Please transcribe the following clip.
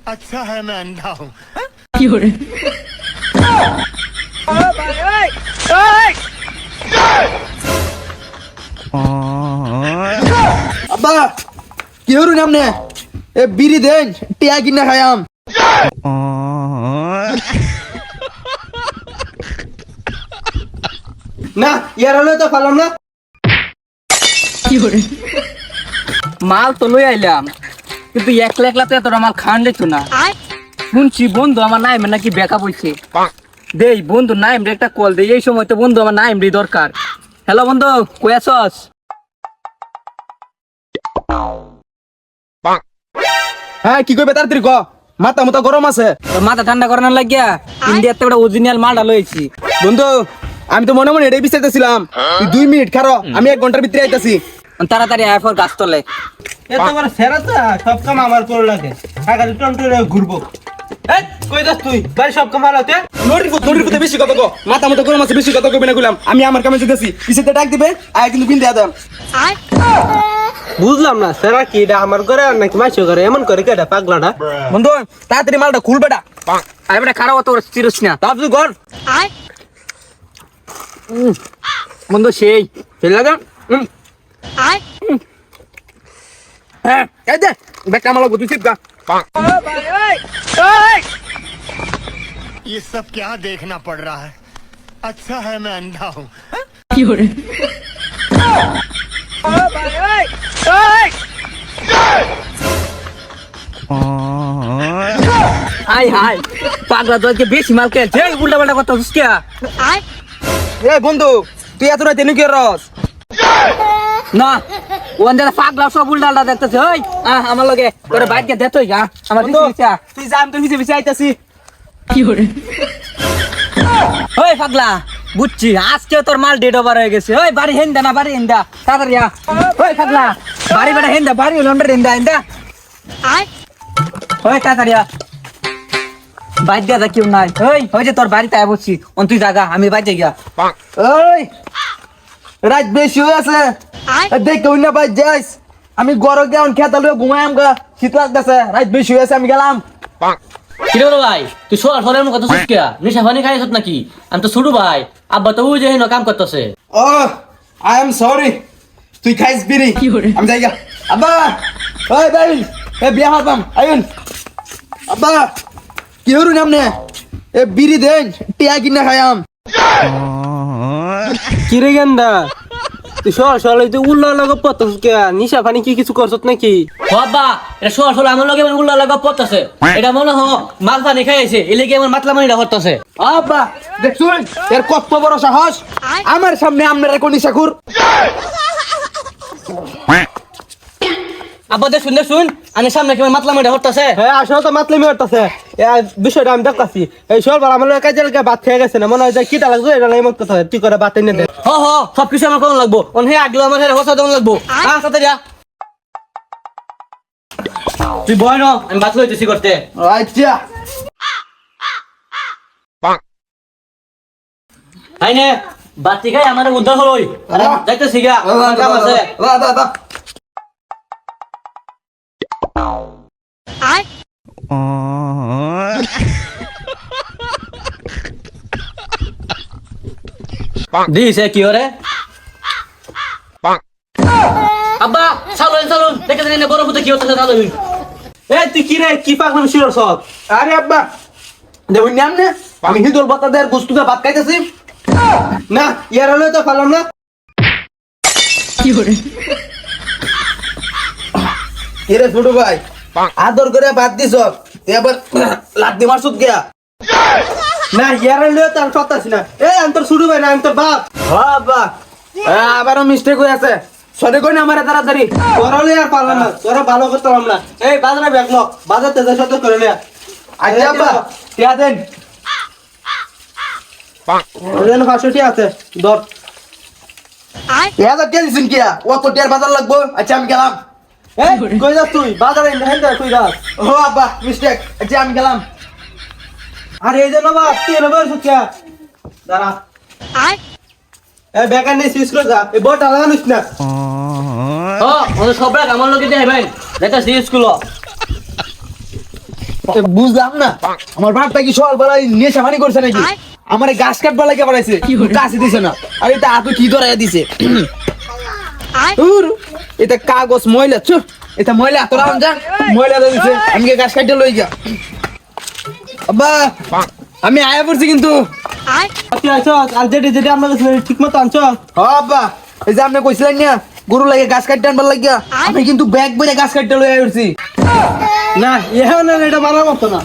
अच्छा है मैं अंधा हूँ। আব্বা কি হরুন আমনে এ বিড়ি দেন টিয়া কিনা খায়াম না ইয়ার হলে তো ফালাম না মাল তো লই আইলাম কিন্তু একলা একলা তো এতটা মাল খান দিত না। শুনছি বন্ধু আমার নাইম নাকি ব্যাকআপ হইছে। দেই বন্ধু নাইম রে একটা কল দেই, এই সময় তো বন্ধু আমার নাইম রে দরকার। হ্যালো বন্ধু, কই আছস? হ্যাঁ কি কইবে তাড়াতাড়ি ক মাথা মতো গরম আছে তোর মাথা ঠান্ডা করানোর লাগিয়া ইন্ডিয়াতে একটা অরিজিনাল মালটা লইছি। বন্ধু আমি তো মনে মনে এটাই বিচারতেছিলাম তুই 2 মিনিট খারো আমি 1 ঘন্টার ভিতরে আইতাছি তাড়াতাড়ি আয় ফর গাছ তলে। এত বড় সেরা তো সব কাম আমার করে লাগে টাকা রিটার্ন করে ঘুরবো। এই কই যাস তুই বাড়ি সব কাম হারাতে নড়ির বেশি কথা কো মাথা মতো গরম আছে বেশি কথা কইবে না কইলাম আমি আমার কামে যেতেছি পিছেতে ডাক দিবে আয় কিন্তু বিন দেয়া দাম বুঝলাম না সেরা কি এটা আমার করে আর নাকি মাইছো করে এমন করে কেডা পাগলাটা। বন্ধু তাড়াতাড়ি মালটা খুল বেটা আরে বেটা খারাপ অত চিরস না তাপ তুই কর বন্ধু সেই ফেল লাগা হ্যাঁ এই দে বেটা মাল গতি চিপকা ये सब क्या देखना पड़ रहा है। अच्छा है मैं अंधा हूँ। আই হাই পাগলা তো আজকে বেশি মাল খেলছে উল্টা পাল্টা কথা হচ্ছে কে? এ বন্ধু তুই এত রাতে নুকে রস না ওন যারা পাগলা সব উল্টা পাল্টা দেখতেছে। ওই আমার লগে তোর বাইকে দে তুই আমার বন্ধু দিছে তুই যা আমি তো পিছে পিছে আইতাছি ওই পাগলা বুঝছি আজকে তোর মাল ডেট ওভার হয়ে গেছে। ওই বাড়ি হেন্দা না বাড়ি হেন্দা তাড়াতাড়ি আ। ওই পাগলা বাড়ি বেটা হেন্দা বাড়ি লন্ডার হেন্দা হেন্দা ওই তাড়াতাড়ি আ। বাইক দিয়া কেউ নাই। ওই যে তোর বাড়িতে আয় বসছি অন তুই জাগা আমি বাইকে গিয়া। ওই রাত বেশি হয়ে আছে দেখ কই না ভাই যাইস আমি গরো গেউন খেতা লয়ে ঘুমায়াম গা শীত লাগতেছে রাত বেশি হয়ে আছে আমি গেলাম কিরে বলো ভাই তুই সোয়ার ফলের মুখ কত সুস্কিয়া নিশা পানি খাইছ নাকি? আমি তো ছোট ভাই আব্বা তো ওই যে হেন কাম করতেছে। ও আই এম সরি তুই খাইস বিড়ি আমি যাই গা আব্বা ওই ভাই এ বিয়া হতাম আইন আব্বা কি হরুন আমনে এ বিড়ি দেন টিয়া কিনা খায়াম কিরে গেন্দা তুই সর সর তুই উল্লা লাগা পতস কে নিশা পানি কি কিছু করছত নাকি? ও আব্বা এটা সোয়ার ফল আমার লগে উল্লা লাগা পড়তেছে। এটা মনে হয় মাল পানি খাইছে এলেগে আমার মাতলা মানিটা হরতেছে। আব্বা দেখছুন এর কত বড় সাহস আমার সামনে আমনের কোন নিশাখুর আব্বা শুন আমি সামনে কি মাতলা মানিটা হরতেছে। হ্যাঁ আসলে তো মাতলামি হরতেছে বিষয়টা আমি দেখতাছি এই সর আমার লগে কাজে লাগে ভাত খেয়ে গেছে না মনে হয় যে কিটা লাগছে এটা এমন কথা তুই করে ভাত এনে দে। হ হ সবকিছু আমার কোন লাগবো অন হে আগলো আমার হেরে হোসা দেন লাগবো। তাড়াতাড়ি আ। তুই বয় না আমি ভাত লইতেছি করতে। আচ্ছা তাই নে বাতি খাই আমার উদ্ধার হলই যাইতেছি গা কাম আছে। দিছে কি ওরে আব্বা চালুন দেখে জানি না বড় পুতে কি হচ্ছে চালুন। এই তুই কি রে কি পাগলাম শিরর সব আরে আব্বা দেখুন নাম না আমি হিন্দুর বাতা দেয়ার গোস্তুকে ভাত খাইতেছি না ইয়ার হলে তো ফালাম না এরে ছোট ভাই আদর করে ভাত দিছ এবার লাদ্দি মারছুত গিয়া না ইয়ার হলে তো আমি সত্তাছি না এই আমি তোর শুরু ভাই না আমি তোর বাপ। হ্যাঁ আব্বা আবারও মিস্টেক হয়ে আছে সরি কই না আমারে তাড়াতাড়ি তোর হলে আর পারলাম না তোরা ভালো করতে পারলাম না এই বাজারে ব্যাগলো বাজার তেজা সত্য করে নে। আচ্ছা আব্বা টিয়া দেন ওখানে 500 টি আছে ধর টিয়া তো টিয়া দিছেন কিয়া ও তো টিয়ার বাজার লাগবো আচ্ছা আমি গেলাম এই কই যাস তুই বাজারে হেন্দা কই যাস? ও আব্বা মিস্টেক আচ্ছা আমি গেলাম আরে এই যে নবা তুই নবা সুকিয়া দাঁড়া এই বেকার নেই সুইচ করে যা এই বড়টা লাগানিস না। ও ওদের সব রাখ আমার লগে দেয় ভাই যাইতেছি স্কুল। বুঝলাম না আমার বাপটা কি সকাল বেলায় নেশা পানি করছে নাকি আমার গাছ কাটবার লাগে বাড়াইছে কাছে দিছে না আর এটা আপনি কি ধরাইয়া দিছে এটা কাগজ ময়লা চু এটা ময়লা তোরা যা ময়লা দিছে আমি গাছ কাটতে লই যা আব্বা আমি আয়া পড়ছি কিন্তু তুই আইছ আর যেটা আমরা ঠিক মতো আনছ আব্বা এই যে আপনি কইছিলেন না গরু লাগে গাছ কাটতে আনবার লাগিয়া আমি কিন্তু ব্যাগ বইরে গাছ কাটতে লই আইছি না এটা মানার মতো না